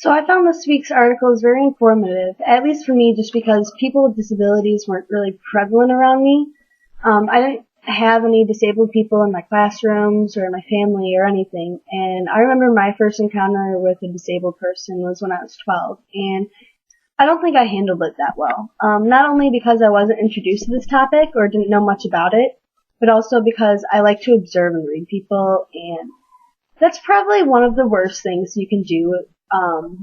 So I found this week's article is very informative, at least for me, just because people with disabilities weren't really prevalent around me. I didn't have any disabled people in my classrooms or in my family or anything, and I remember my first encounter with a disabled person was when I was 12, and I don't think I handled it that well. Not only because I wasn't introduced to this topic or didn't know much about it, but also because I like to observe and read people, and that's probably one of the worst things you can do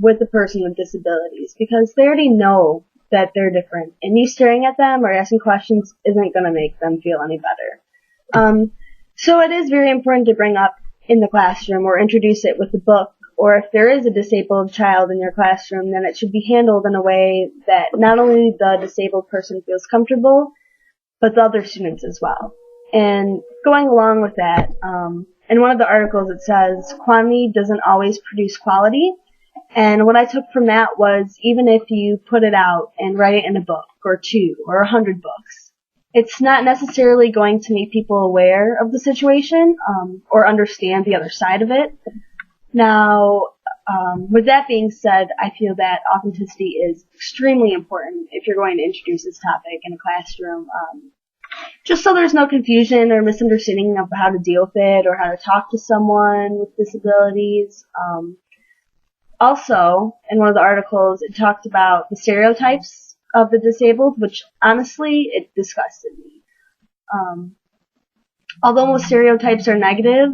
with a person with disabilities, because they already know that they're different, and you staring at them or asking questions isn't going to make them feel any better. So it is very important to bring up in the classroom or introduce it with a book, or if there is a disabled child in your classroom, then it should be handled in a way that not only the disabled person feels comfortable, but the other students as well. And going along with that, in one of the articles it says, quantity doesn't always produce quality. And what I took from that was, even if you put it out and write it in a book or two or 100 books, it's not necessarily going to make people aware of the situation or understand the other side of it. Now, with that being said, I feel that authenticity is extremely important if you're going to introduce this topic in a classroom, just so there's no confusion or misunderstanding of how to deal with it or how to talk to someone with disabilities. Also, in one of the articles, it talked about the stereotypes of the disabled, which honestly, it disgusted me. Although most stereotypes are negative,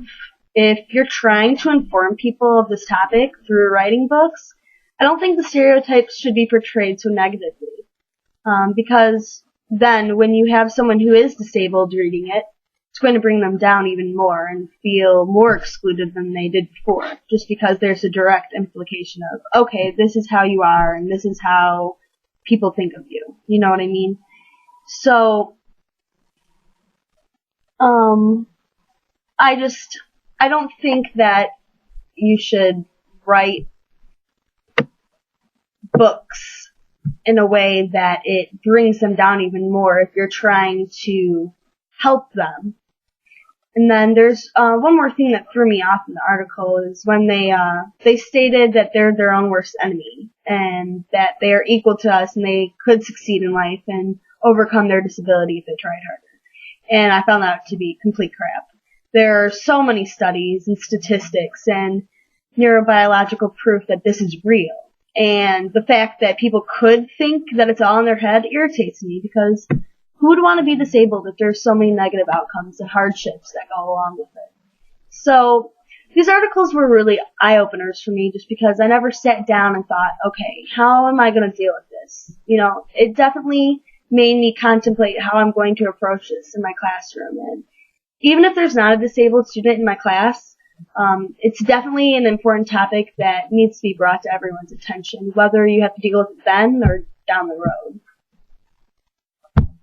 if you're trying to inform people of this topic through writing books, I don't think the stereotypes should be portrayed so negatively. Because then when you have someone who is disabled reading it, it's going to bring them down even more and feel more excluded than they did before, just because there's a direct implication of, okay, this is how you are and this is how people think of you. You know what I mean? So, I don't think that you should write books in a way that it brings them down even more if you're trying to help them. And then there's one more thing that threw me off in the article is when they stated that they're their own worst enemy and that they are equal to us and they could succeed in life and overcome their disability if they tried harder. And I found that to be complete crap. There are so many studies and statistics and neurobiological proof that this is real. And the fact that people could think that it's all in their head irritates me, because who would want to be disabled if there's so many negative outcomes and hardships that go along with it? So these articles were really eye-openers for me, just because I never sat down and thought, okay, how am I going to deal with this? You know, it definitely made me contemplate how I'm going to approach this in my classroom. And even if there's not a disabled student in my class, it's definitely an important topic that needs to be brought to everyone's attention, whether you have to deal with it then or down the road.